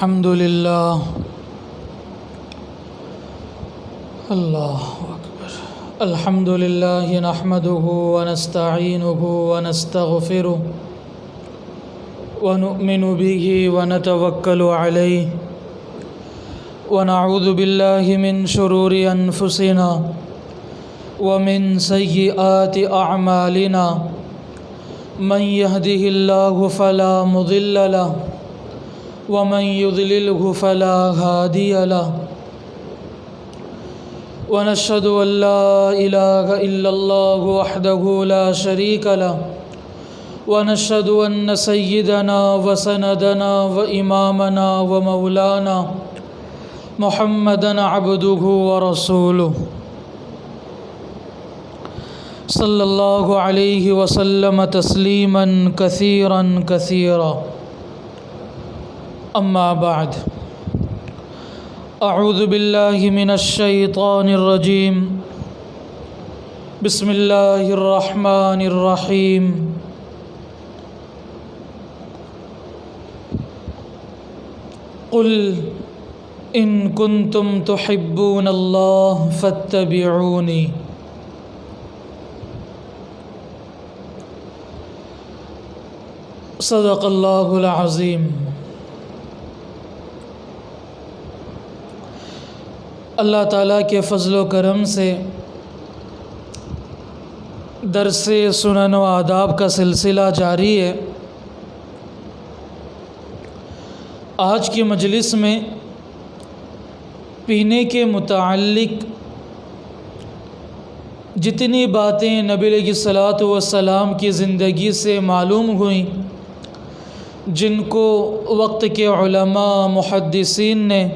الحمد لله. الله أكبر. الحمد لله نحمده ونستعينه ونستغفره ونؤمن به ونتوكل عليه ونعوذ بالله من شرور أنفسنا ومن سيئات أعمالنا. من يهده الله فلا مضل له ومن يضلله فلا هادي له. ونشهد أن لا إله إلا الله وحده لا شريك له ونشهد أن سيدنا وسندنا وإمامنا ومولانا محمدًا عبده ورسوله صلى الله عليه وسلم تسليمًا كثيرًا كثيرًا. أما بعد، أعوذ بالله من الشيطان الرجيم. بسم الله الرحمن الرحيم. قل إن كنتم تحبون الله فاتبعوني. صدق الله العظيم. اللہ تعالیٰ کے فضل و کرم سے درس سنن و آداب کا سلسلہ جاری ہے. آج کی مجلس میں پینے کے متعلق جتنی باتیں نبی علیہ الصلوۃ والسلام کی زندگی سے معلوم ہوئیں، جن کو وقت کے علماء محدثین نے،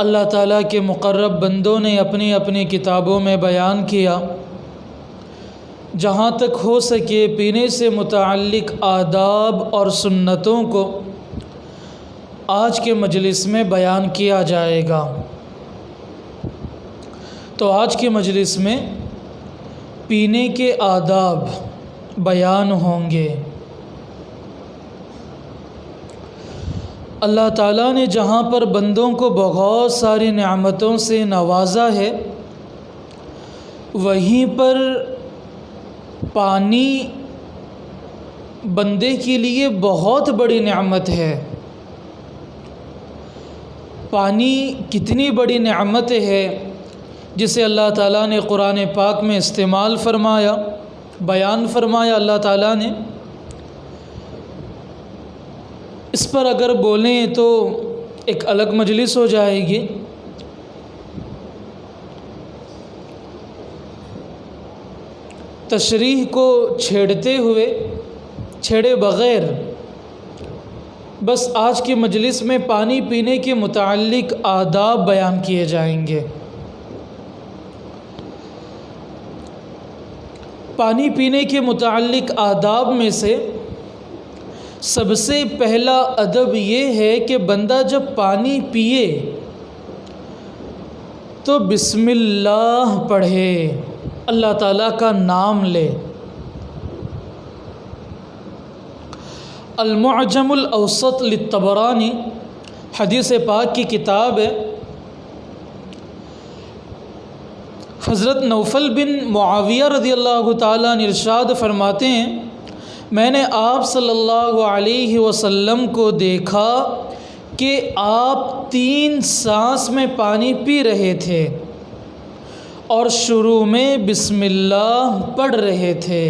اللہ تعالیٰ کے مقرب بندوں نے اپنی اپنی کتابوں میں بیان کیا، جہاں تک ہو سکے پینے سے متعلق آداب اور سنتوں کو آج کے مجلس میں بیان کیا جائے گا. تو آج کی مجلس میں پینے کے آداب بیان ہوں گے. اللہ تعالیٰ نے جہاں پر بندوں کو بہت ساری نعمتوں سے نوازا ہے، وہیں پر پانی بندے کے لیے بہت بڑی نعمت ہے. پانی کتنی بڑی نعمت ہے جسے اللہ تعالیٰ نے قرآن پاک میں استعمال فرمایا، بیان فرمایا. اللہ تعالیٰ نے اس پر اگر بولیں تو ایک الگ مجلس ہو جائے گی. تشریح کو چھیڑے بغیر بس آج کی مجلس میں پانی پینے کے متعلق آداب بیان کیے جائیں گے. پانی پینے کے متعلق آداب میں سے سب سے پہلا ادب یہ ہے کہ بندہ جب پانی پیے تو بسم اللہ پڑھے، اللہ تعالیٰ کا نام لے. المعجم الاوسط للطبرانی حدیث پاک کی کتاب ہے. حضرت نوفل بن معاویہ رضی اللہ تعالیٰ عنہ ارشاد فرماتے ہیں، میں نے آپ صلی اللہ علیہ وسلم کو دیکھا کہ آپ 3 سانس میں پانی پی رہے تھے اور شروع میں بسم اللہ پڑھ رہے تھے.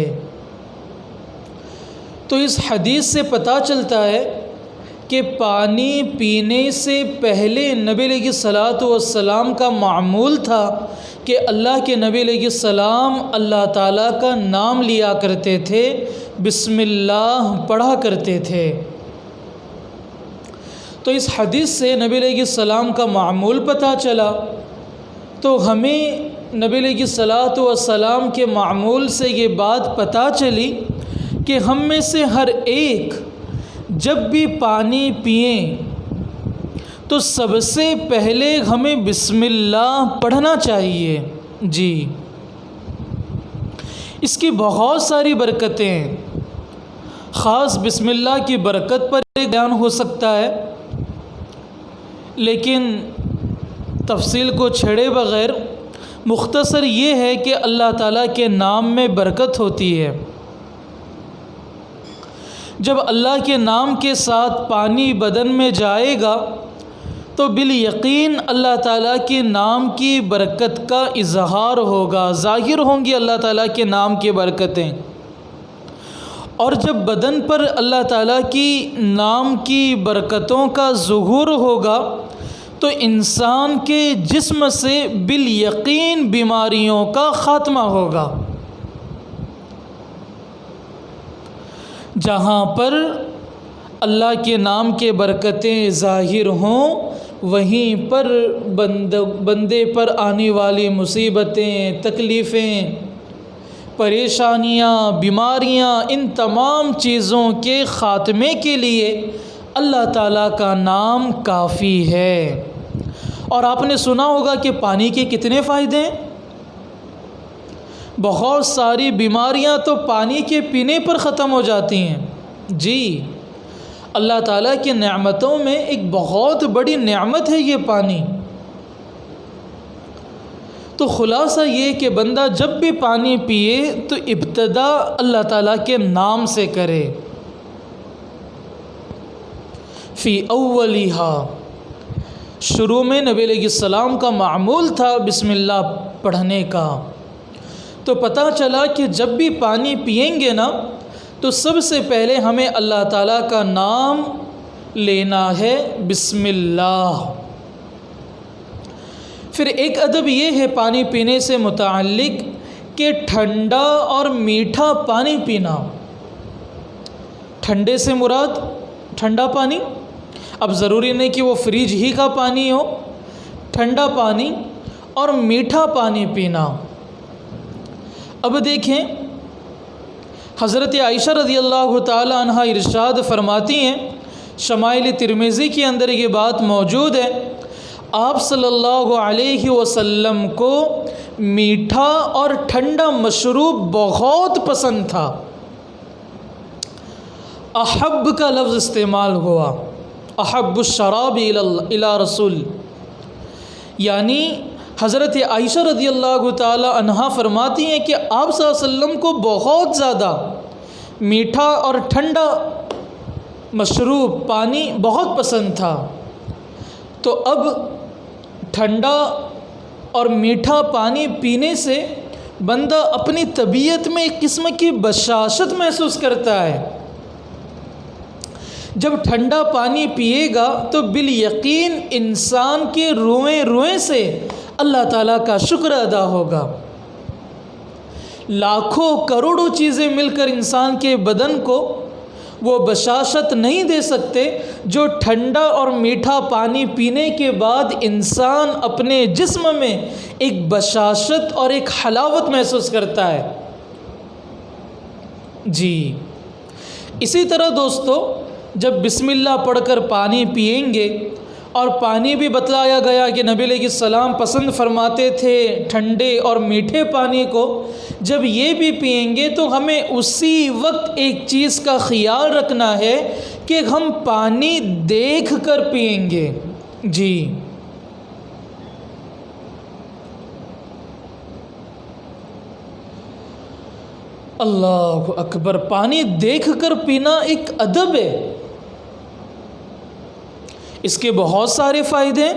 تو اس حدیث سے پتہ چلتا ہے کہ پانی پینے سے پہلے نبی علیہ الصلوۃ والسلام کا معمول تھا کہ اللہ کے نبی علیہ السلام اللہ تعالیٰ کا نام لیا کرتے تھے، بسم اللہ پڑھا کرتے تھے. تو اس حدیث سے نبی علیہ السلام کا معمول پتہ چلا. تو ہمیں نبی علیہ الصلوۃ والسلام کے معمول سے یہ بات پتہ چلی کہ ہم میں سے ہر ایک جب بھی پانی پئیں تو سب سے پہلے ہمیں بسم اللہ پڑھنا چاہیے. جی، اس کی بہت ساری برکتیں ہیں. خاص بسم اللہ کی برکت پر ایک بیان ہو سکتا ہے. لیکن تفصیل کو چھیڑے بغیر مختصر یہ ہے کہ اللہ تعالیٰ کے نام میں برکت ہوتی ہے۔ جب اللہ کے نام کے ساتھ پانی بدن میں جائے گا تو بالیقین اللہ تعالیٰ کے نام کی برکت کا اظہار ہوگا، ظاہر ہوں گی اللہ تعالیٰ کے نام کی برکتیں۔ اور جب بدن پر اللہ تعالیٰ کی نام کی برکتوں کا ظہور ہوگا تو انسان کے جسم سے بالیقین بیماریوں کا خاتمہ ہوگا۔ جہاں پر اللہ کے نام کے برکتیں ظاہر ہوں وہیں پر بندے پر آنے والی مصیبتیں، تکلیفیں، پریشانیاں، بیماریاں، ان تمام چیزوں کے خاتمے کے لیے اللہ تعالیٰ کا نام کافی ہے۔ اور آپ نے سنا ہوگا کہ پانی کے کتنے فائدے ہیں۔ بہت ساری بیماریاں تو پانی کے پینے پر ختم ہو جاتی ہیں۔ جی، اللہ تعالیٰ کی نعمتوں میں ایک بہت بڑی نعمت ہے یہ پانی۔ تو خلاصہ یہ کہ بندہ جب بھی پانی پیے تو ابتدا اللہ تعالیٰ کے نام سے کرے۔ فی اولیہا، شروع میں نبی علیہ السلام کا معمول تھا بسم اللہ پڑھنے کا، تو پتہ چلا کہ جب بھی پانی پئیں گے نا تو سب سے پہلے ہمیں اللہ تعالیٰ کا نام لینا ہے، بسم اللہ۔ پھر ایک ادب یہ ہے پانی پینے سے متعلق کہ ٹھنڈا اور میٹھا پانی پینا۔ ٹھنڈے سے مراد ٹھنڈا پانی، اب ضروری نہیں کہ وہ فریج ہی کا پانی ہو، ٹھنڈا پانی اور میٹھا پانی پینا۔ اب دیکھیں حضرت عائشہ رضی اللہ تعالی عنہ ارشاد فرماتی ہیں، شمائل ترمذی کے اندر یہ بات موجود ہے، آپ صلی اللہ علیہ وسلم کو میٹھا اور ٹھنڈا مشروب بہت پسند تھا۔ احب کا لفظ استعمال ہوا، احب الشراب الی رسول، یعنی حضرت عائشہ رضی اللہ تعالی عنہا فرماتی ہیں کہ آپ صلی اللہ علیہ وسلم کو بہت زیادہ میٹھا اور ٹھنڈا مشروب پانی بہت پسند تھا۔ تو اب ٹھنڈا اور میٹھا پانی پینے سے بندہ اپنی طبیعت میں ایک قسم کی بشاشت محسوس کرتا ہے۔ جب ٹھنڈا پانی پیے گا تو بالیقین انسان کے روئیں روئیں سے اللہ تعالیٰ کا شکر ادا ہوگا۔ لاکھوں کروڑوں چیزیں مل کر انسان کے بدن کو وہ بشاشت نہیں دے سکتے جو ٹھنڈا اور میٹھا پانی پینے کے بعد انسان اپنے جسم میں ایک بشاشت اور ایک حلاوت محسوس کرتا ہے۔ جی، اسی طرح دوستو، جب بسم اللہ پڑھ کر پانی پئیں گے، اور پانی بھی بتلایا گیا کہ نبی علیہ السلام پسند فرماتے تھے ٹھنڈے اور میٹھے پانی کو، جب یہ بھی پئیں گے تو ہمیں اسی وقت ایک چیز کا خیال رکھنا ہے کہ ہم پانی دیکھ کر پئیں گے۔ جی، اللہ اکبر، پانی دیکھ کر پینا ایک ادب ہے۔ اس کے بہت سارے فائدے،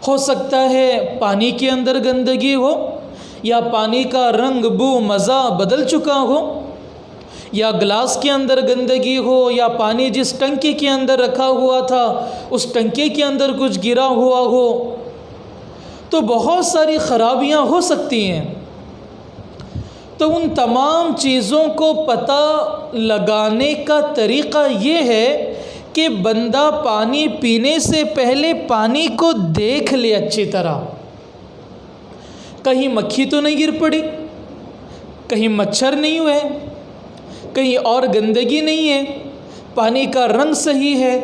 ہو سکتا ہے پانی کے اندر گندگی ہو، یا پانی کا رنگ بو مزہ بدل چکا ہو، یا گلاس کے اندر گندگی ہو، یا پانی جس ٹنکی کے اندر رکھا ہوا تھا اس ٹنکی کے اندر کچھ گرا ہوا ہو، تو بہت ساری خرابیاں ہو سکتی ہیں۔ تو ان تمام چیزوں کو پتہ لگانے کا طریقہ یہ ہے کہ بندہ پانی پینے سے پہلے پانی کو دیکھ لے اچھی طرح، کہیں مکھی تو نہیں گر پڑی، کہیں مچھر نہیں ہوئے، کہیں اور گندگی نہیں ہے، پانی کا رنگ صحیح ہے،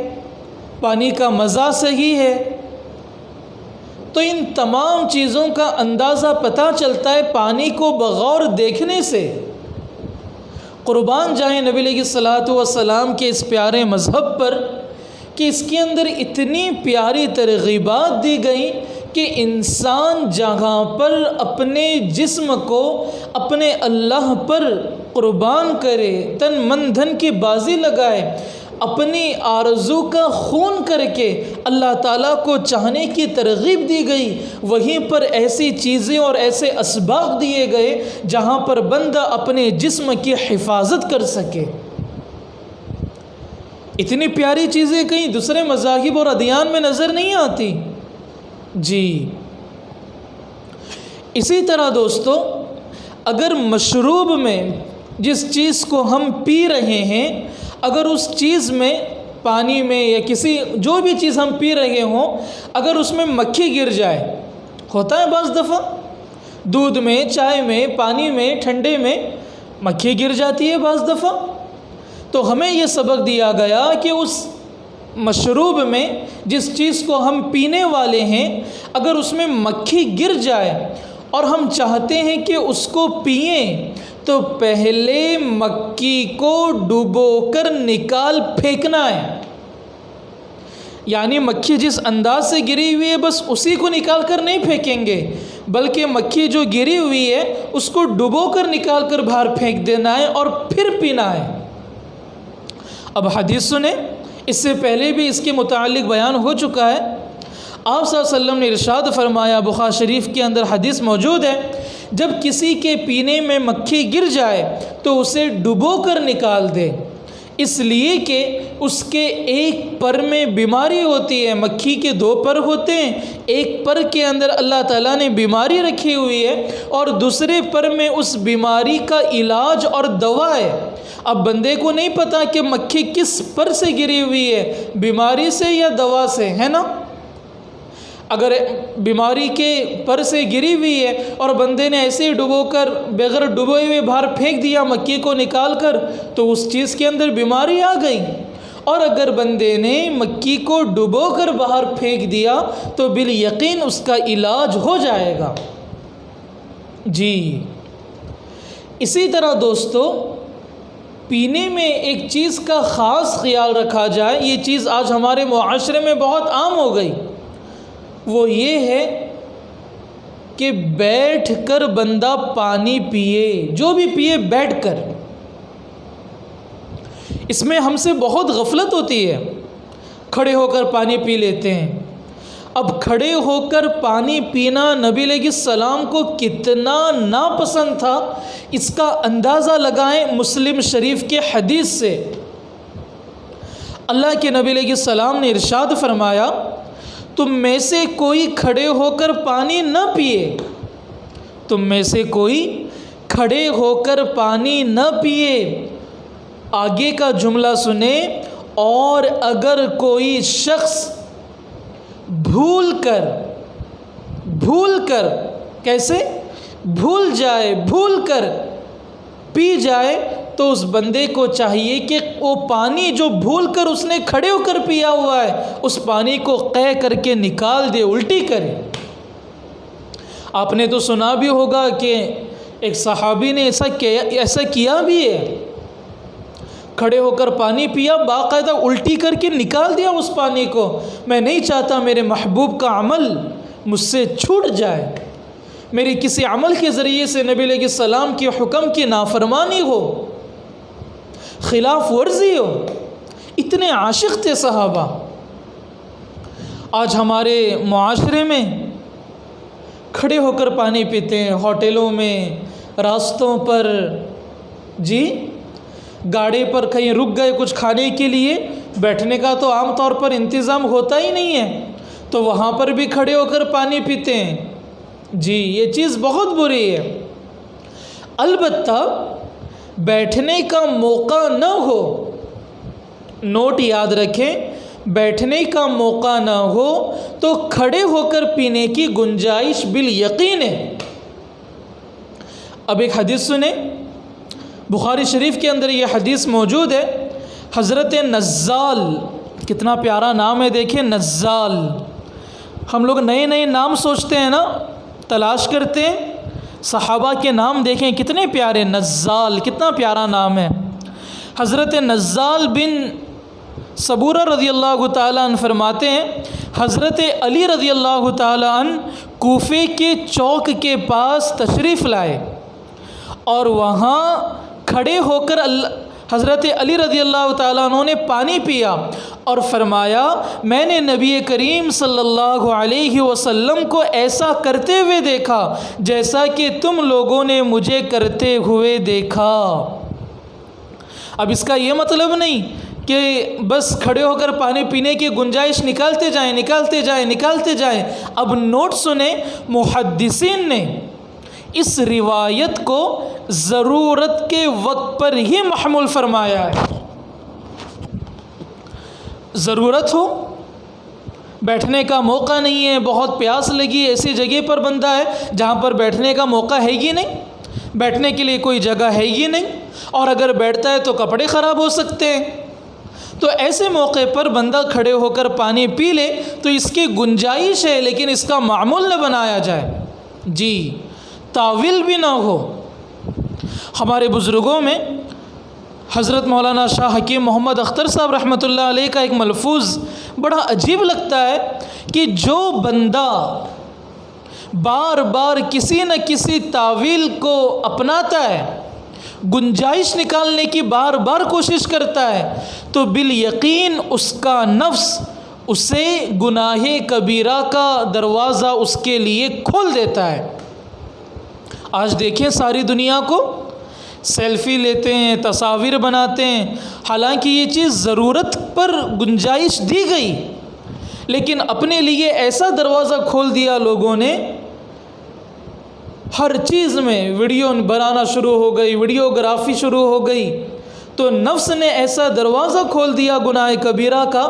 پانی کا مزہ صحیح ہے۔ تو ان تمام چیزوں کا اندازہ پتہ چلتا ہے پانی کو بغور دیکھنے سے۔ قربان جائیں نبی علیہ الصلوۃ والسلام کے اس پیارے مذہب پر کہ اس کے اندر اتنی پیاری ترغیبات دی گئیں کہ انسان جہاں پر اپنے جسم کو اپنے اللہ پر قربان کرے، تن من دھن کی بازی لگائے، اپنی آرزو کا خون کر کے اللہ تعالیٰ کو چاہنے کی ترغیب دی گئی، وہیں پر ایسی چیزیں اور ایسے اسباق دیے گئے جہاں پر بندہ اپنے جسم کی حفاظت کر سکے۔ اتنی پیاری چیزیں کہیں دوسرے مذاہب اور ادیان میں نظر نہیں آتی۔ جی اسی طرح دوستو، اگر مشروب میں جس چیز کو ہم پی رہے ہیں، اگر اس چیز میں، پانی میں یا کسی جو بھی چیز ہم پی رہے ہوں، اگر اس میں مکھی گر جائے، ہوتا ہے بعض دفعہ دودھ میں، چائے میں، پانی میں، ٹھنڈے میں مکھی گر جاتی ہے بعض دفعہ، تو ہمیں یہ سبق دیا گیا کہ اس مشروب میں جس چیز کو ہم پینے والے ہیں، اگر اس میں مکھی گر جائے اور ہم چاہتے ہیں کہ اس کو پئیں، تو پہلے مکھی کو ڈبو کر نکال پھینکنا ہے۔ یعنی مکھی جس انداز سے گری ہوئی ہے بس اسی کو نکال کر نہیں پھینکیں گے، بلکہ مکھی جو گری ہوئی ہے اس کو ڈبو کر نکال کر باہر پھینک دینا ہے اور پھر پینا ہے۔ اب حدیث سنیں، اس سے پہلے بھی اس کے متعلق بیان ہو چکا ہے۔ آپ صلی اللہ علیہ وسلم نے ارشاد فرمایا، بخاری شریف کے اندر حدیث موجود ہے، جب کسی کے پینے میں مکھی گر جائے تو اسے ڈبو کر نکال دے، اس لیے کہ اس کے ایک پر میں بیماری ہوتی ہے۔ مکھی کے دو پر ہوتے ہیں، ایک پر کے اندر اللہ تعالیٰ نے بیماری رکھی ہوئی ہے اور دوسرے پر میں اس بیماری کا علاج اور دوا ہے۔ اب بندے کو نہیں پتا کہ مکھی کس پر سے گری ہوئی ہے، بیماری سے یا دوا سے، ہے نا؟ اگر بیماری کے پر سے گری ہوئی ہے اور بندے نے ایسے ہی ڈبو کر بغیر ڈبوئے ہوئے باہر پھینک دیا مکھی کو نکال کر، تو اس چیز کے اندر بیماری آ گئی۔ اور اگر بندے نے مکھی کو ڈبو کر باہر پھینک دیا تو بالیقین اس کا علاج ہو جائے گا۔ جی اسی طرح دوستو، پینے میں ایک چیز کا خاص خیال رکھا جائے، یہ چیز آج ہمارے معاشرے میں بہت عام ہو گئی، وہ یہ ہے کہ بیٹھ کر بندہ پانی پیے، جو بھی پیے بیٹھ کر۔ اس میں ہم سے بہت غفلت ہوتی ہے، کھڑے ہو کر پانی پی لیتے ہیں۔ اب کھڑے ہو کر پانی پینا نبی علیہ السلام کو کتنا ناپسند تھا، اس کا اندازہ لگائیں مسلم شریف کے حدیث سے۔ اللہ کے نبی علیہ السلام نے ارشاد فرمایا، تم میں سے کوئی کھڑے ہو کر پانی نہ پیے، تم میں سے کوئی کھڑے ہو کر پانی نہ پیے۔ آگے کا جملہ سنیں، اور اگر کوئی شخص بھول کر کیسے بھول کر پی جائے، تو اس بندے کو چاہیے کہ وہ پانی جو بھول کر اس نے کھڑے ہو کر پیا ہوا ہے، اس پانی کو قے کر کے نکال دے، الٹی کرے۔ آپ نے تو سنا بھی ہوگا کہ ایک صحابی نے ایسا کیا بھی ہے، کھڑے ہو کر پانی پیا، باقاعدہ الٹی کر کے نکال دیا اس پانی کو۔ میں نہیں چاہتا میرے محبوب کا عمل مجھ سے چھوٹ جائے، میری کسی عمل کے ذریعے سے نبی علیہ السلام کے حکم کی نافرمانی ہو، خلاف ورزی ہو۔ اتنے عاشق تھے صحابہ۔ آج ہمارے معاشرے میں کھڑے ہو کر پانی پیتے ہیں، ہوٹلوں میں، راستوں پر، جی گاڑی پر کہیں رک گئے کچھ کھانے کے لیے، بیٹھنے کا تو عام طور پر انتظام ہوتا ہی نہیں ہے، تو وہاں پر بھی کھڑے ہو کر پانی پیتے ہیں۔ جی یہ چیز بہت بری ہے۔ البتہ بیٹھنے کا موقع نہ ہو، نوٹ یاد رکھیں، بیٹھنے کا موقع نہ ہو تو کھڑے ہو کر پینے کی گنجائش بالیقین ہے۔ اب ایک حدیث سنیں، بخاری شریف کے اندر یہ حدیث موجود ہے۔ حضرت نزال، کتنا پیارا نام ہے، دیکھیں نزال۔ ہم لوگ نئے نئے نام سوچتے ہیں نا، تلاش کرتے ہیں، صحابہ کے نام دیکھیں کتنے پیارے، نزال کتنا پیارا نام ہے۔ حضرت نزال بن صبورہ رضی اللہ تعالیٰ عنہ فرماتے ہیں حضرت علی رضی اللہ تعالیٰ عنہ کوفے کے چوک کے پاس تشریف لائے اور وہاں کھڑے ہو کر حضرت علی رضی اللہ تعالیٰ عنہ نے پانی پیا اور فرمایا میں نے نبی کریم صلی اللہ علیہ وسلم کو ایسا کرتے ہوئے دیکھا جیسا کہ تم لوگوں نے مجھے کرتے ہوئے دیکھا۔ اب اس کا یہ مطلب نہیں کہ بس کھڑے ہو کر پانی پینے کی گنجائش نکالتے جائیں۔ اب نوٹ سنیں، محدثین نے اس روایت کو ضرورت کے وقت پر ہی محمول فرمایا ہے۔ ضرورت ہو، بیٹھنے کا موقع نہیں ہے، بہت پیاس لگی، ایسی جگہ پر بندہ ہے جہاں پر بیٹھنے کا موقع ہے ہی نہیں، بیٹھنے کے لیے کوئی جگہ ہے ہی نہیں، اور اگر بیٹھتا ہے تو کپڑے خراب ہو سکتے ہیں، تو ایسے موقع پر بندہ کھڑے ہو کر پانی پی لے تو اس کی گنجائش ہے، لیکن اس کا معمول نہ بنایا جائے، جی تاویل بھی نہ ہو۔ ہمارے بزرگوں میں حضرت مولانا شاہ حکیم محمد اختر صاحب رحمۃ اللہ علیہ کا ایک ملفوظ بڑا عجیب لگتا ہے کہ جو بندہ بار بار کسی نہ کسی تاویل کو اپناتا ہے، گنجائش نکالنے کی بار بار کوشش کرتا ہے، تو بالیقین اس کا نفس اسے گناہ کبیرہ کا دروازہ اس کے لیے کھول دیتا ہے۔ آج دیکھیں ساری دنیا کو سیلفی لیتے ہیں، تصاویر بناتے ہیں، حالانکہ یہ چیز ضرورت پر گنجائش دی گئی، لیکن اپنے لیے ایسا دروازہ کھول دیا لوگوں نے، ہر چیز میں ویڈیو بنانا شروع ہو گئی، ویڈیوگرافی شروع ہو گئی، تو نفس نے ایسا دروازہ کھول دیا گناہ کبیرہ کا۔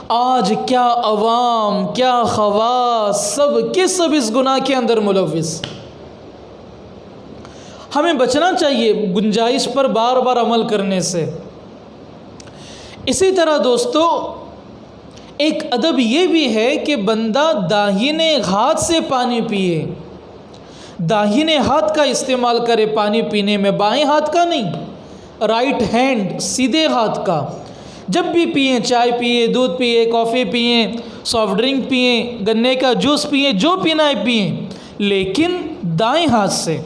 آج کیا عوام، کیا خواص، سب کے سب اس گناہ کے اندر ملوث۔ ہمیں بچنا چاہیے گنجائش پر بار بار عمل کرنے سے۔ اسی طرح دوستو ایک ادب یہ بھی ہے کہ بندہ داہنے ہاتھ سے پانی پیے، داہنے ہاتھ کا استعمال کرے پانی پینے میں، بائیں ہاتھ کا نہیں، رائٹ ہینڈ، سیدھے ہاتھ کا۔ جب بھی پئیں، چائے پئیں، دودھ پئیں، کافی پئیں، سافٹ ڈرنک پئیں، گنے کا جوس پئیں، جو پینا ہے پئیں، لیکن دائیں ہاتھ سے۔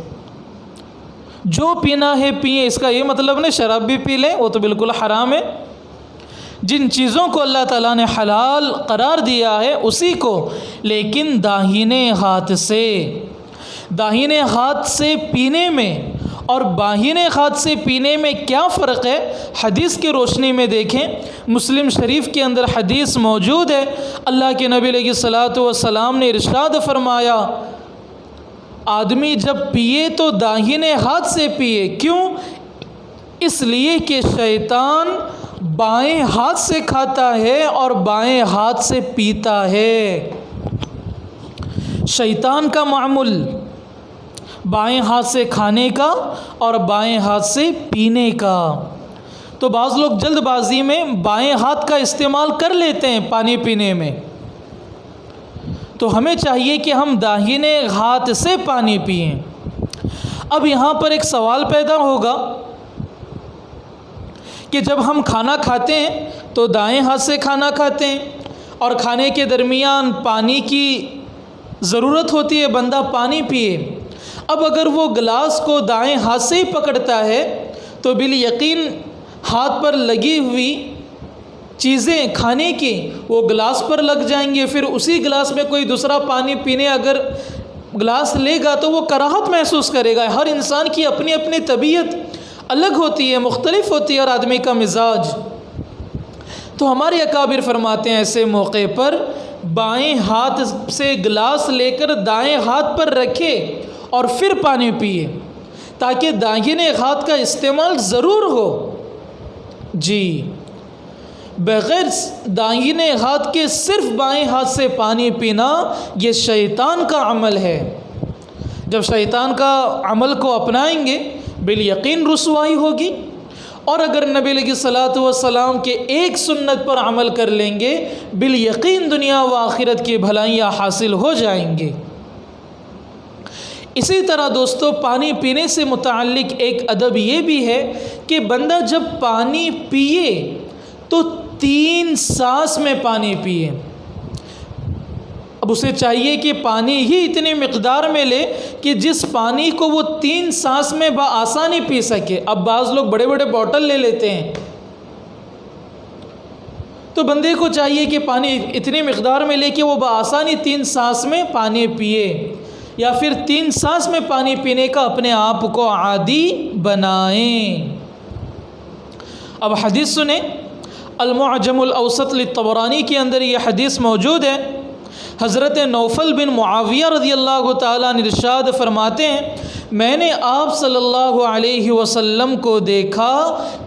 جو پینا ہے پئیں، اس کا یہ مطلب نہیں شراب بھی پی لیں، وہ تو بالکل حرام ہے۔ جن چیزوں کو اللہ تعالیٰ نے حلال قرار دیا ہے اسی کو، لیکن داہنے ہاتھ سے۔ داہنے ہاتھ سے پینے میں اور بائیں ہاتھ سے پینے میں کیا فرق ہے؟ حدیث کی روشنی میں دیکھیں، مسلم شریف کے اندر حدیث موجود ہے، اللہ کے نبی علیہ الصلوۃ والسلام نے ارشاد فرمایا آدمی جب پیے تو داہنے ہاتھ سے پیے۔ کیوں؟ اس لیے کہ شیطان بائیں ہاتھ سے کھاتا ہے اور بائیں ہاتھ سے پیتا ہے۔ شیطان کا معمول بائیں ہاتھ سے کھانے کا اور بائیں ہاتھ سے پینے کا۔ تو بعض لوگ جلد بازی میں بائیں ہاتھ کا استعمال کر لیتے ہیں پانی پینے میں، تو ہمیں چاہیے کہ ہم داہنے ہاتھ سے پانی پئیں۔ اب یہاں پر ایک سوال پیدا ہوگا کہ جب ہم کھانا کھاتے ہیں تو دائیں ہاتھ سے کھانا کھاتے ہیں اور کھانے کے درمیان پانی کی ضرورت ہوتی ہے، بندہ پانی پیے۔ اب اگر وہ گلاس کو دائیں ہاتھ سے ہی پکڑتا ہے تو بالیقین ہاتھ پر لگی ہوئی چیزیں کھانے کی وہ گلاس پر لگ جائیں گے، پھر اسی گلاس میں کوئی دوسرا پانی پینے اگر گلاس لے گا تو وہ کراہت محسوس کرے گا۔ ہر انسان کی اپنی اپنی طبیعت الگ ہوتی ہے، مختلف ہوتی ہے، اور آدمی کا مزاج۔ تو ہمارے اکابر فرماتے ہیں ایسے موقع پر بائیں ہاتھ سے گلاس لے کر دائیں ہاتھ پر رکھے اور پھر پانی پیے، تاکہ داہنے ہاتھ کا استعمال ضرور ہو۔ جی بغیر داہنے ہاتھ کے صرف بائیں ہاتھ سے پانی پینا یہ شیطان کا عمل ہے۔ جب شیطان کا عمل کو اپنائیں گے بالیقین رسوائی ہوگی، اور اگر نبی علیہ الصلوۃ والسلام کے ایک سنت پر عمل کر لیں گے بالیقین دنیا و آخرت کی بھلائیاں حاصل ہو جائیں گے۔ اسی طرح دوستو پانی پینے سے متعلق ایک ادب یہ بھی ہے کہ بندہ جب پانی پیے تو 3 سانس میں پانی پیے۔ اب اسے چاہیے کہ پانی ہی اتنی مقدار میں لے کہ جس پانی کو وہ 3 سانس میں بآسانی پی سکے۔ اب بعض لوگ بڑے بڑے بوٹل لے لیتے ہیں، تو بندے کو چاہیے کہ پانی اتنی مقدار میں لے کہ وہ بآسانی 3 سانس میں پانی پیے، یا پھر 3 سانس میں پانی پینے کا اپنے آپ کو عادی بنائیں۔ اب حدیث سنیں، المعجم الاوسط للطبرانی کے اندر یہ حدیث موجود ہے۔ حضرت نوفل بن معاویہ رضی اللہ تعالیٰ عنہ ارشاد فرماتے ہیں، میں نے آپ صلی اللہ علیہ وسلم کو دیکھا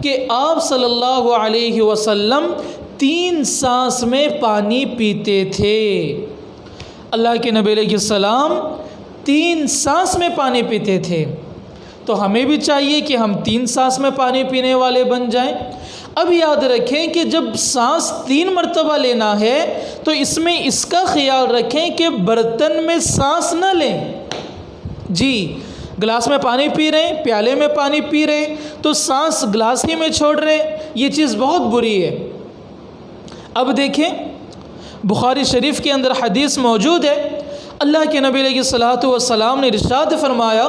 کہ آپ صلی اللہ علیہ وسلم 3 سانس میں پانی پیتے تھے۔ اللہ کے نبی علیہ السلام 3 سانس میں پانی پیتے تھے، تو ہمیں بھی چاہیے کہ ہم 3 سانس میں پانی پینے والے بن جائیں۔ اب یاد رکھیں کہ جب سانس 3 مرتبہ لینا ہے تو اس میں اس کا خیال رکھیں کہ برتن میں سانس نہ لیں۔ جی، گلاس میں پانی پی رہے ہیں، پیالے میں پانی پی رہے ہیں، تو سانس گلاس ہی میں چھوڑ رہے ہیں، یہ چیز بہت بری ہے۔ اب دیکھیں، بخاری شریف کے اندر حدیث موجود ہے، اللہ کے نبی علیہ الصلوۃ والسلام نے ارشاد فرمایا،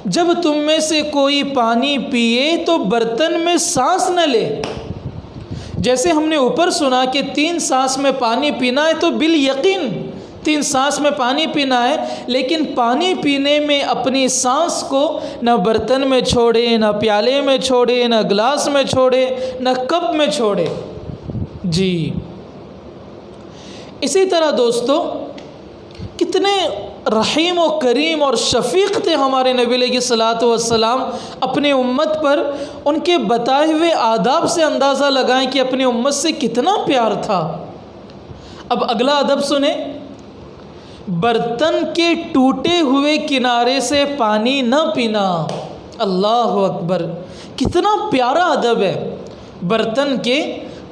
جب تم میں سے کوئی پانی پیے تو برتن میں سانس نہ لے۔ جیسے ہم نے اوپر سنا کہ 3 سانس میں پانی پینا ہے، تو بالیقین 3 سانس میں پانی پینا ہے، لیکن پانی پینے میں اپنی سانس کو نہ برتن میں چھوڑے، نہ پیالے میں چھوڑے، نہ گلاس میں چھوڑے، نہ کپ میں چھوڑے۔ جی، اسی طرح دوستو، کتنے رحیم و کریم اور شفیق تھے ہمارے نبی علیہ الصلوۃ والسلام اپنے امت پر۔ ان کے بتائے ہوئے آداب سے اندازہ لگائیں کہ اپنی امت سے کتنا پیار تھا۔ اب اگلا ادب سنیں، برتن کے ٹوٹے ہوئے کنارے سے پانی نہ پینا۔ اللہ اکبر، کتنا پیارا ادب ہے، برتن کے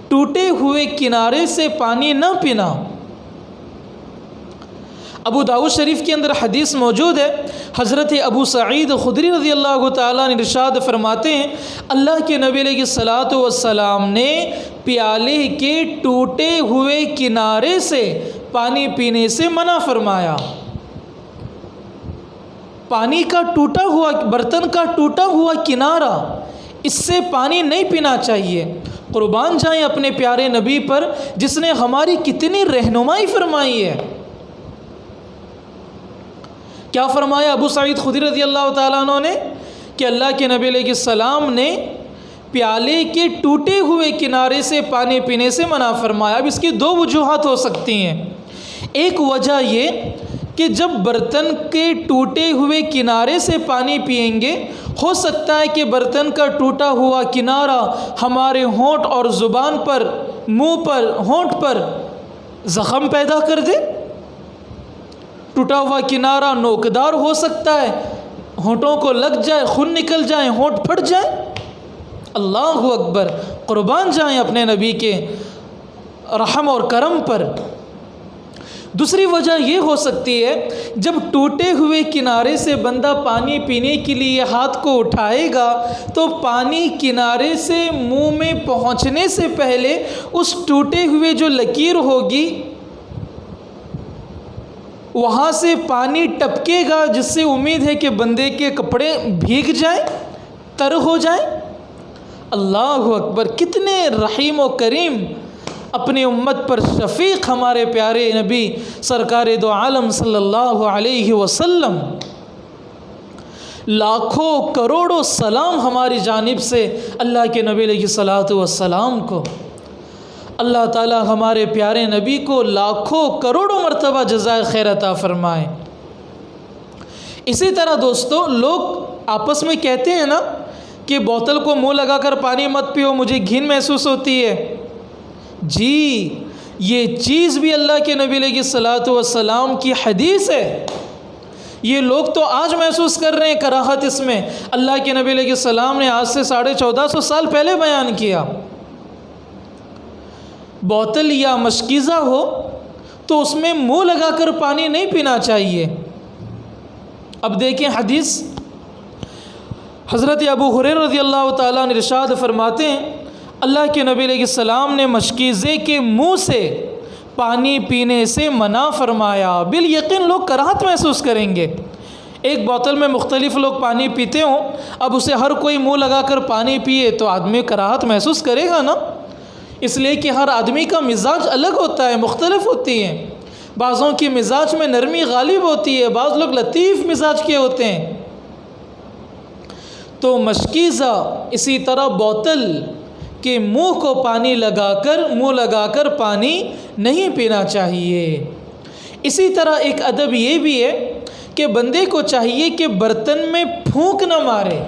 ٹوٹے ہوئے کنارے سے پانی نہ پینا۔ ابو داؤد شریف کے اندر حدیث موجود ہے، حضرت ابو سعید خدری رضی اللہ تعالیٰ عنہ ارشاد فرماتے ہیں، اللہ کے نبی علیہ الصلوۃ والسلام نے پیالے کے ٹوٹے ہوئے کنارے سے پانی پینے سے منع فرمایا۔ پانی کا ٹوٹا ہوا، برتن کا ٹوٹا ہوا کنارہ، اس سے پانی نہیں پینا چاہیے۔ قربان جائیں اپنے پیارے نبی پر جس نے ہماری کتنی رہنمائی فرمائی ہے۔ کیا فرمایا ابو سعید خدری رضی اللہ تعالیٰ عنہ نے کہ اللہ کے نبی علیہ السلام نے پیالے کے ٹوٹے ہوئے کنارے سے پانی پینے سے منع فرمایا۔ اب اس کی 2 وجوہات ہو سکتی ہیں۔ ایک وجہ یہ کہ جب برتن کے ٹوٹے ہوئے کنارے سے پانی پئیں گے، ہو سکتا ہے کہ برتن کا ٹوٹا ہوا کنارہ ہمارے ہونٹ اور زبان پر، منہ پر، ہونٹ پر زخم پیدا کر دے۔ ٹوٹا ہوا کنارہ نوکدار ہو سکتا ہے، ہونٹوں کو لگ جائے، خون نکل جائے، ہونٹ پھٹ جائے۔ اللہ اکبر، قربان جائیں اپنے نبی کے رحم اور کرم پر۔ دوسری وجہ یہ ہو سکتی ہے، جب ٹوٹے ہوئے کنارے سے بندہ پانی پینے کے لیے ہاتھ کو اٹھائے گا تو پانی کنارے سے منہ میں پہنچنے سے پہلے اس ٹوٹے ہوئے جو لکیر ہوگی وہاں سے پانی ٹپکے گا، جس سے امید ہے کہ بندے کے کپڑے بھیگ جائیں، تر ہو جائیں۔ اللہ اکبر، کتنے رحیم و کریم، اپنی امت پر شفیق ہمارے پیارے نبی سرکار دو عالم صلی اللہ علیہ وسلم۔ لاکھوں کروڑوں سلام ہماری جانب سے اللہ کے نبی علیہ الصلوۃ والسلام کو۔ اللہ تعالی ہمارے پیارے نبی کو لاکھوں کروڑوں مرتبہ جزائے خیر عطا فرمائے۔ اسی طرح دوستو، لوگ آپس میں کہتے ہیں نا کہ بوتل کو منہ لگا کر پانی مت پیو، مجھے گھن محسوس ہوتی ہے۔ جی، یہ چیز بھی اللہ کے نبی علیہ الصلوۃ والسلام کی حدیث ہے۔ یہ لوگ تو آج محسوس کر رہے ہیں کراہت اس میں، اللہ کے نبی علیہ السلام نے آج سے 1450 سال پہلے بیان کیا۔ بوتل یا مشکیزہ ہو تو اس میں منہ لگا کر پانی نہیں پینا چاہیے۔ اب دیکھیں حدیث، حضرت ابو ہریرہ رضی اللہ تعالیٰ عنہ ارشاد فرماتے ہیں، اللہ کے نبی علیہ السلام نے مشکیزے کے منہ سے پانی پینے سے منع فرمایا۔ بالیقین لوگ کراہت محسوس کریں گے۔ ایک بوتل میں مختلف لوگ پانی پیتے ہوں، اب اسے ہر کوئی منہ لگا کر پانی پیے تو آدمی کراہت محسوس کرے گا نا، اس لیے کہ ہر آدمی کا مزاج الگ ہوتا ہے، مختلف ہوتی ہے۔ بعضوں کی مزاج میں نرمی غالب ہوتی ہے، بعض لوگ لطیف مزاج کے ہوتے ہیں۔ تو مشکیزہ اسی طرح بوتل کے منہ کو پانی لگا کر پانی نہیں پینا چاہیے۔ اسی طرح ایک ادب یہ بھی ہے کہ بندے کو چاہیے کہ برتن میں پھونک نہ مارے۔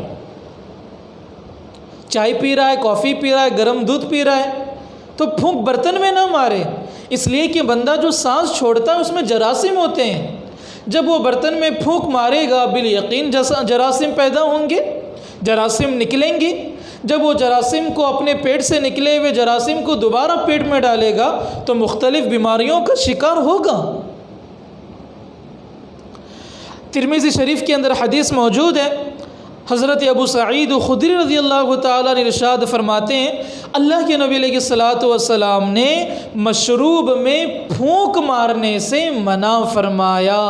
چائے پی رہا ہے، کافی پی رہا ہے، گرم دودھ پی رہا ہے تو پھونک برتن میں نہ مارے، اس لیے کہ بندہ جو سانس چھوڑتا ہے اس میں جراثیم ہوتے ہیں۔ جب وہ برتن میں پھونک مارے گا بالیقین جراثیم پیدا ہوں گے، جراثیم نکلیں گے۔ جب وہ جراثیم کو اپنے پیٹ سے نکلے ہوئے جراثیم کو دوبارہ پیٹ میں ڈالے گا تو مختلف بیماریوں کا شکار ہوگا۔ ترمذی شریف کے اندر حدیث موجود ہے، حضرت ابو سعید خدری رضی اللہ تعالیٰ نے ارشاد فرماتے ہیں، اللہ کے نبی علیہ الصلوۃ والسلام نے مشروب میں پھونک مارنے سے منع فرمایا۔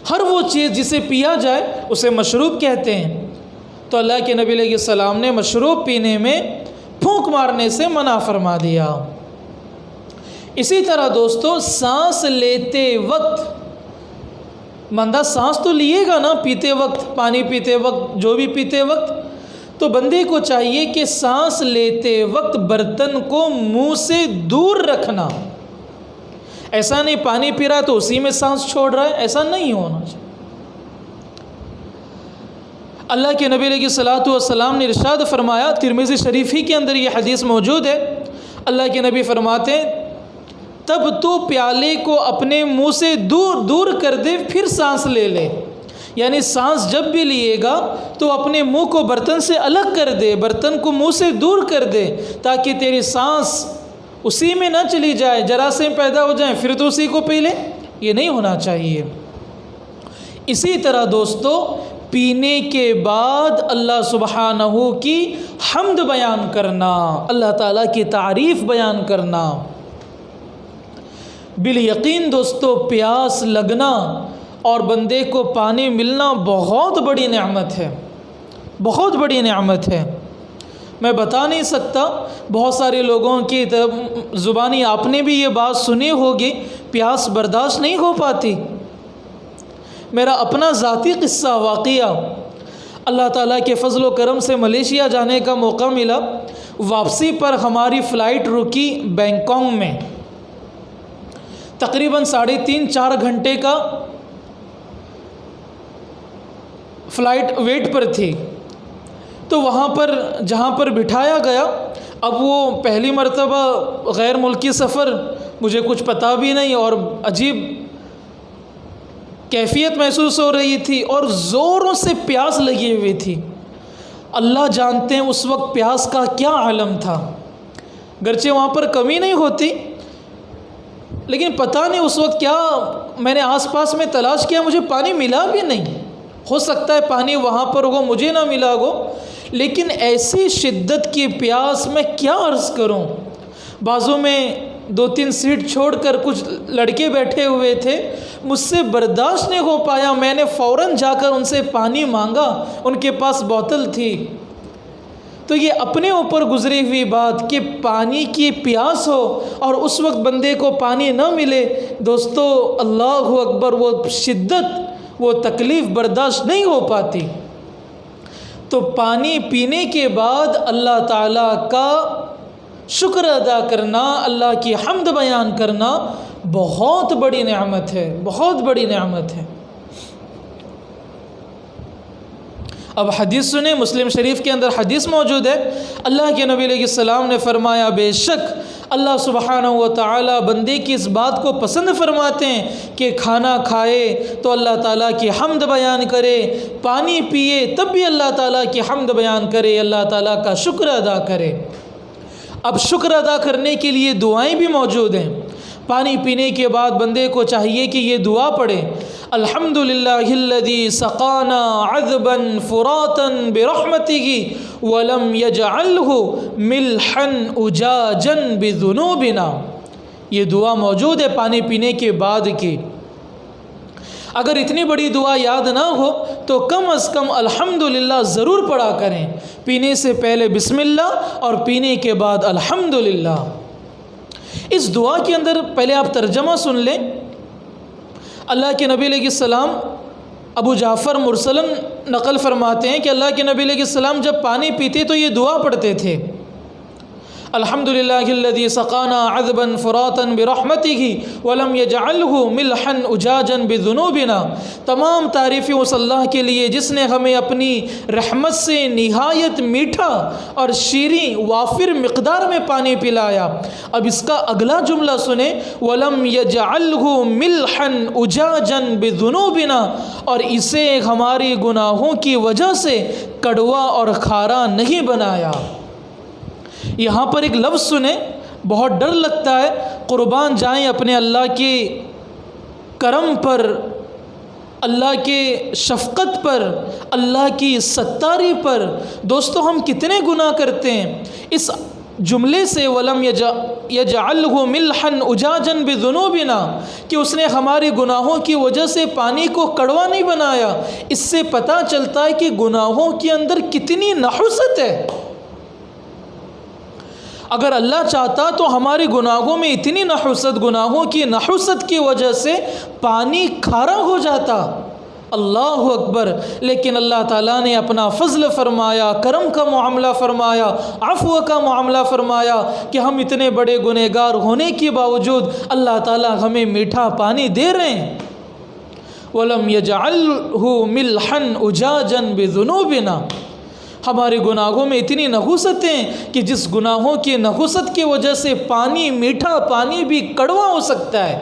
ہر وہ چیز جسے پیا جائے اسے مشروب کہتے ہیں، تو اللہ کے نبی علیہ السلام نے مشروب پینے میں پھونک مارنے سے منع فرما دیا۔ اسی طرح دوستو سانس لیتے وقت، بندہ سانس تو لیے گا نا پیتے وقت، پانی پیتے وقت، جو بھی پیتے وقت، تو بندے کو چاہیے کہ سانس لیتے وقت برتن کو منہ سے دور رکھنا۔ ایسا نہیں پانی پی رہا ہے تو اسی میں سانس چھوڑ رہا ہے، ایسا نہیں ہونا چاہیے۔ اللہ کے نبی علیہ الصلوۃ والسلام نے ارشاد فرمایا، ترمذی شریف ہی کے اندر یہ حدیث موجود ہے، اللہ کے نبی فرماتے ہیں، تب تو پیالے کو اپنے منہ سے دور کر دے پھر سانس لے لے، یعنی سانس جب بھی لیے گا تو اپنے منہ کو برتن سے الگ کر دے، برتن کو منہ سے دور کر دے تاکہ تیری سانس اسی میں نہ چلی جائے، جراثیم پیدا ہو جائیں پھر تو اسی کو پی لے، یہ نہیں ہونا چاہیے۔ اسی طرح دوستو پینے کے بعد اللہ سبحانہ کی حمد بیان کرنا، اللہ تعالیٰ کی تعریف بیان کرنا۔ بالیقین دوستو پیاس لگنا اور بندے کو پانی ملنا بہت بڑی نعمت ہے، بہت بڑی نعمت ہے۔ میں بتا نہیں سکتا، بہت سارے لوگوں کی زبانی آپ نے بھی یہ بات سنی ہوگی، پیاس برداشت نہیں ہو پاتی۔ میرا اپنا ذاتی قصہ واقعہ، اللہ تعالیٰ کے فضل و کرم سے ملیشیا جانے کا موقع ملا، واپسی پر ہماری فلائٹ رکی بینکاک میں، تقریباً 3.5-4 گھنٹے کا فلائٹ ویٹ پر تھی۔ تو وہاں پر جہاں پر بٹھایا گیا، اب وہ پہلی مرتبہ غیر ملکی سفر، مجھے کچھ پتہ بھی نہیں اور عجیب کیفیت محسوس ہو رہی تھی اور زوروں سے پیاس لگی ہوئی تھی۔ اللہ جانتے ہیں اس وقت پیاس کا کیا عالم تھا، گرچہ وہاں پر کمی نہیں ہوتی لیکن پتہ نہیں اس وقت کیا، میں نے آس پاس میں تلاش کیا، مجھے پانی ملا بھی نہیں، ہو سکتا ہے پانی وہاں پر ہو مجھے نہ ملا ہو، لیکن ایسی شدت کی پیاس میں کیا عرض کروں۔ بازو میں 2-3 سیٹ چھوڑ کر کچھ لڑکے بیٹھے ہوئے تھے، مجھ سے برداشت نہیں ہو پایا، میں نے فوراً جا کر ان سے پانی مانگا، ان کے پاس بوتل تھی۔ تو یہ اپنے اوپر گزری ہوئی بات کہ پانی کی پیاس ہو اور اس وقت بندے کو پانی نہ ملے، دوستو اللہ اکبر، وہ شدت، وہ تکلیف برداشت نہیں ہو پاتی۔ تو پانی پینے کے بعد اللہ تعالیٰ کا شکر ادا کرنا، اللہ کی حمد بیان کرنا بہت بڑی نعمت ہے، بہت بڑی نعمت ہے۔ اب حدیث سنیں، مسلم شریف کے اندر حدیث موجود ہے، اللہ کے نبی علیہ السلام نے فرمایا، بے شک اللہ سبحانہ و تعالی بندے کی اس بات کو پسند فرماتے ہیں کہ کھانا کھائے تو اللہ تعالیٰ کی حمد بیان کرے، پانی پیے تب بھی اللہ تعالیٰ کی حمد بیان کرے، اللہ تعالیٰ کا شکر ادا کرے۔ اب شکر ادا کرنے کے لیے دعائیں بھی موجود ہیں۔ پانی پینے کے بعد بندے کو چاہیے کہ یہ دعا پڑھے، الحمدللہ الذی سقانا عذبا فراتا برحمتہ ولم یجعلہ ملحا اجاجا بذنوبنا۔ یہ دعا موجود ہے پانی پینے کے بعد کی۔ اگر اتنی بڑی دعا یاد نہ ہو تو کم از کم الحمدللہ ضرور پڑھا کریں، پینے سے پہلے بسم اللہ اور پینے کے بعد الحمدللہ۔ اس دعا کے اندر پہلے آپ ترجمہ سن لیں۔ اللہ کے نبی علیہ السلام ابو جعفر مرسلن نقل فرماتے ہیں کہ اللہ کے نبی علیہ السلام جب پانی پیتے تو یہ دعا پڑھتے تھے، الحمدللہ الذی سقانا عذبا فراتا برحمتہ ولم یجعلہ ملحا اجاجا بذنوبنا۔ تمام تعریفیں اس اللہ کے لیے جس نے ہمیں اپنی رحمت سے نہایت میٹھا اور شیریں وافر مقدار میں پانی پلایا۔ اب اس کا اگلا جملہ سنیں، ولم یجعلہ ملحا اجاجا بذنوبنا، اور اسے ہماری گناہوں کی وجہ سے کڑوا اور کھارا نہیں بنایا۔ یہاں پر ایک لفظ سنیں، بہت ڈر لگتا ہے، قربان جائیں اپنے اللہ کے کرم پر، اللہ کے شفقت پر، اللہ کی ستاری پر۔ دوستو ہم کتنے گناہ کرتے ہیں۔ اس جملے سے وَلَمْ يَجْعَلْهُ مِلْحًا أُجَاجًا بِذُنُوبِنَا، کہ اس نے ہماری گناہوں کی وجہ سے پانی کو کڑوا نہیں بنایا، اس سے پتہ چلتا ہے کہ گناہوں کے اندر کتنی نحوست ہے۔ اگر اللہ چاہتا تو ہمارے گناہوں میں اتنی نحوست، گناہوں کی نحوست کی وجہ سے پانی کھارا ہو جاتا۔ اللہ اکبر! لیکن اللہ تعالیٰ نے اپنا فضل فرمایا، کرم کا معاملہ فرمایا، عفو کا معاملہ فرمایا کہ ہم اتنے بڑے گنہگار ہونے کے باوجود اللہ تعالیٰ ہمیں میٹھا پانی دے رہے ہیں۔ وَلَمْ يَجْعَلْهُ مِلْحًا أُجَاجًا بِذُنُوبِنَا۔ ہمارے گناہوں میں اتنی نحوست ہیں کہ جس گناہوں کی نحوست کی وجہ سے پانی میٹھا، پانی بھی کڑوا ہو سکتا ہے۔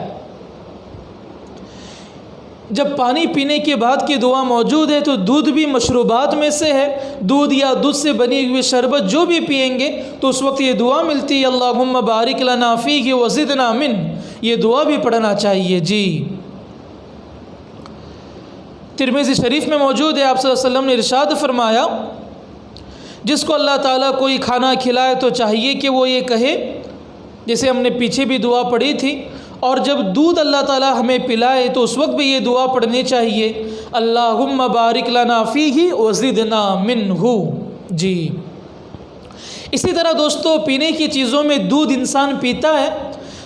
جب پانی پینے کے بعد کی دعا موجود ہے تو دودھ بھی مشروبات میں سے ہے، دودھ یا دودھ سے بنی ہوئی شربت جو بھی پئیں گے تو اس وقت یہ دعا ملتی ہے، اللہم بارک لنا فیہ وزدنا من۔ یہ دعا بھی پڑھنا چاہیے جی۔ ترمذی شریف میں موجود ہے، آپ صلی اللہ علیہ وسلم نے ارشاد فرمایا، جس کو اللہ تعالیٰ کوئی کھانا کھلائے تو چاہیے کہ وہ یہ کہے، جیسے ہم نے پیچھے بھی دعا پڑھی تھی، اور جب دودھ اللہ تعالیٰ ہمیں پلائے تو اس وقت بھی یہ دعا پڑھنی چاہیے، اللہم بارک لنا فیہ وزدنا منہ جی۔ اسی طرح دوستو پینے کی چیزوں میں دودھ انسان پیتا ہے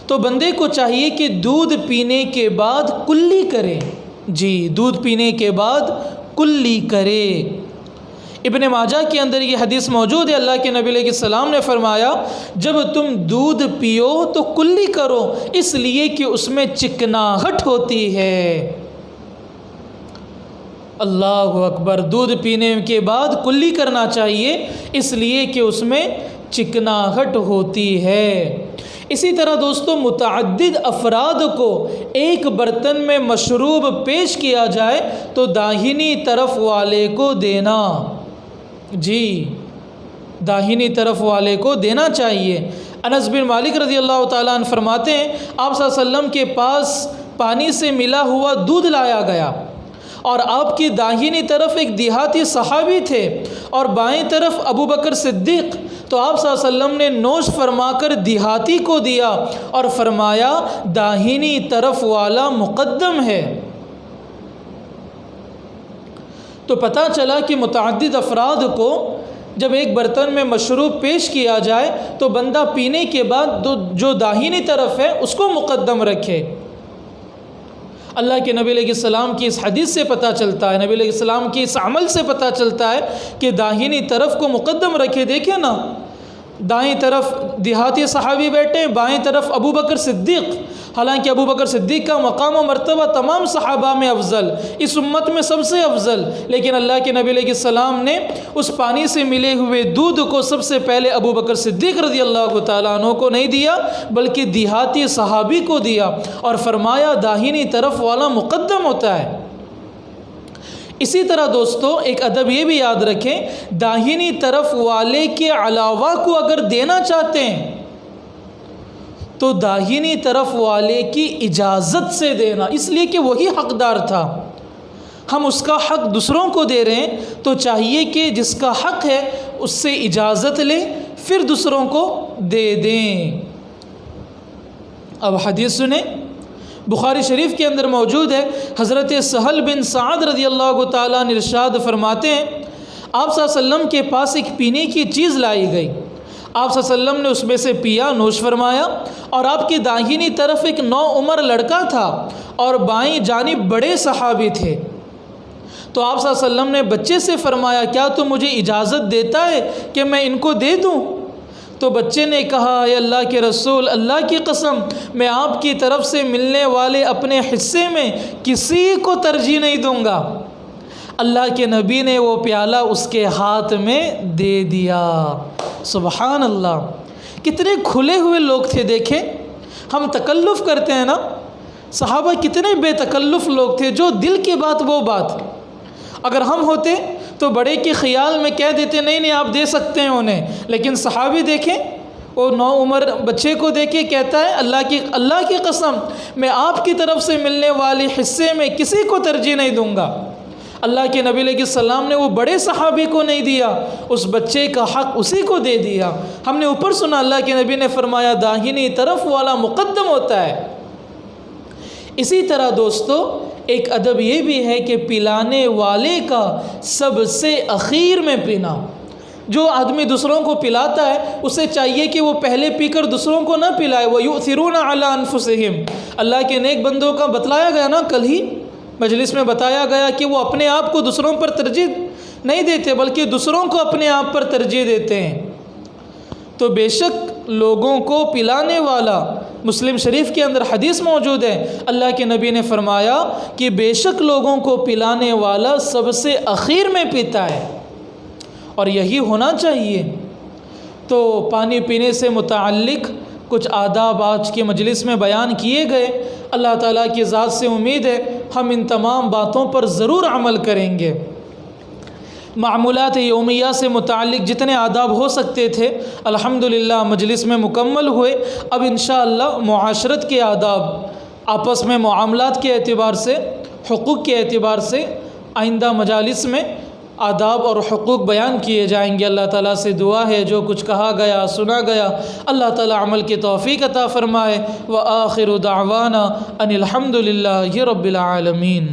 تو بندے کو چاہیے کہ دودھ پینے کے بعد کلی کرے جی، دودھ پینے کے بعد کلی کرے۔ ابن ماجہ کے اندر یہ حدیث موجود ہے، اللہ کے نبی علیہ السلام نے فرمایا، جب تم دودھ پیو تو کلی کرو، اس لیے کہ اس میں چکناہٹ ہوتی ہے۔ اللہ اکبر! دودھ پینے کے بعد کلی کرنا چاہیے اس لیے کہ اس میں چکناہٹ ہوتی ہے۔ اسی طرح دوستو متعدد افراد کو ایک برتن میں مشروب پیش کیا جائے تو داہنی طرف والے کو دینا جی، داہنی طرف والے کو دینا چاہیے۔ انس بن مالک رضی اللہ تعالیٰ عنہ فرماتے ہیں، آپ صلی اللہ علیہ وسلم کے پاس پانی سے ملا ہوا دودھ لایا گیا اور آپ کی داہنی طرف ایک دیہاتی صحابی تھے اور بائیں طرف ابو بکر صدیق، تو آپ صلی اللہ علیہ وسلم نے نوش فرما کر دیہاتی کو دیا اور فرمایا داہنی طرف والا مقدم ہے۔ تو پتہ چلا کہ متعدد افراد کو جب ایک برتن میں مشروب پیش کیا جائے تو بندہ پینے کے بعد جو داہنی طرف ہے اس کو مقدم رکھے۔ اللہ کے نبی علیہ السلام کی اس حدیث سے پتہ چلتا ہے، نبی علیہ السلام کی اس عمل سے پتہ چلتا ہے کہ داہنی طرف کو مقدم رکھے۔ دیکھیں نا، دائیں طرف دیہاتی صحابی بیٹھے، بائیں طرف ابو بکر صدیق، حالانکہ ابو بکر صدیق کا مقام و مرتبہ تمام صحابہ میں افضل، اس امت میں سب سے افضل، لیکن اللہ کے نبی علیہ السلام نے اس پانی سے ملے ہوئے دودھ کو سب سے پہلے ابو بکر صدیق رضی اللہ تعالیٰ عنہ کو نہیں دیا بلکہ دیہاتی صحابی کو دیا اور فرمایا داہنی طرف والا مقدم ہوتا ہے۔ اسی طرح دوستو ایک ادب یہ بھی یاد رکھیں، داہنی طرف والے کے علاوہ کو اگر دینا چاہتے ہیں تو داہنی طرف والے کی اجازت سے دینا، اس لیے کہ وہی حقدار تھا، ہم اس کا حق دوسروں کو دے رہے ہیں تو چاہیے کہ جس کا حق ہے اس سے اجازت لیں پھر دوسروں کو دے دیں۔ اب حدیث سنیں، بخاری شریف کے اندر موجود ہے، حضرت سہل بن سعد رضی اللہ تعالیٰ عنہ ارشاد فرماتے ہیں آپ صلی اللہ علیہ وسلم کے پاس ایک پینے کی چیز لائی گئی، آپ صلی اللہ علیہ وسلم نے اس میں سے پیا، نوش فرمایا، اور آپ کی داہنی طرف ایک نوعمر لڑکا تھا اور بائیں جانب بڑے صحابی تھے، تو آپ صلی اللہ علیہ وسلم نے بچے سے فرمایا کیا تو مجھے اجازت دیتا ہے کہ میں ان کو دے دوں؟ تو بچے نے کہا اے اللہ کے رسول، اللہ کی قسم میں آپ کی طرف سے ملنے والے اپنے حصے میں کسی کو ترجیح نہیں دوں گا۔ اللہ کے نبی نے وہ پیالہ اس کے ہاتھ میں دے دیا۔ سبحان اللہ، کتنے کھلے ہوئے لوگ تھے۔ دیکھیں ہم تکلف کرتے ہیں نا، صحابہ کتنے بے تکلف لوگ تھے، جو دل کی بات وہ بات۔ اگر ہم ہوتے تو بڑے کے خیال میں کہہ دیتے نہیں آپ دے سکتے ہیں انہیں، لیکن صحابی دیکھیں وہ نوعمر بچے کو دیکھے کہتا ہے اللہ کی قسم میں آپ کی طرف سے ملنے والے حصے میں کسی کو ترجیح نہیں دوں گا۔ اللہ کے نبی علیہ السلام نے وہ بڑے صحابی کو نہیں دیا، اس بچے کا حق اسی کو دے دیا۔ ہم نے اوپر سنا اللہ کے نبی نے فرمایا داہنی طرف والا مقدم ہوتا ہے۔ اسی طرح دوستو ایک ادب یہ بھی ہے کہ پلانے والے کا سب سے اخیر میں پینا۔ جو آدمی دوسروں کو پلاتا ہے اسے چاہیے کہ وہ پہلے پی کر دوسروں کو نہ پلائے۔ وَيُؤْثِرُونَ عَلَىٰ أَنفُسِهِمْ، اللہ کے نیک بندوں کا بتلایا گیا نا، کل ہی مجلس میں بتایا گیا کہ وہ اپنے آپ کو دوسروں پر ترجیح نہیں دیتے بلکہ دوسروں کو اپنے آپ پر ترجیح دیتے ہیں۔ تو بے شک لوگوں کو پلانے والا، مسلم شریف کے اندر حدیث موجود ہے، اللہ کے نبی نے فرمایا کہ بے شک لوگوں کو پلانے والا سب سے اخیر میں پیتا ہے، اور یہی ہونا چاہیے۔ تو پانی پینے سے متعلق کچھ آداب آج کی مجلس میں بیان کیے گئے۔ اللہ تعالیٰ کی ذات سے امید ہے ہم ان تمام باتوں پر ضرور عمل کریں گے۔ معمولات یومیہ سے متعلق جتنے آداب ہو سکتے تھے الحمدللہ مجلس میں مکمل ہوئے۔ اب انشاءاللہ معاشرت کے آداب، آپس میں معاملات کے اعتبار سے، حقوق کے اعتبار سے آئندہ مجالس میں آداب اور حقوق بیان کیے جائیں گے۔ اللہ تعالیٰ سے دعا ہے جو کچھ کہا گیا سنا گیا اللہ تعالیٰ عمل کی توفیق عطا فرمائے۔ وآخر دعوانا ان الحمدللہ رب العالمین۔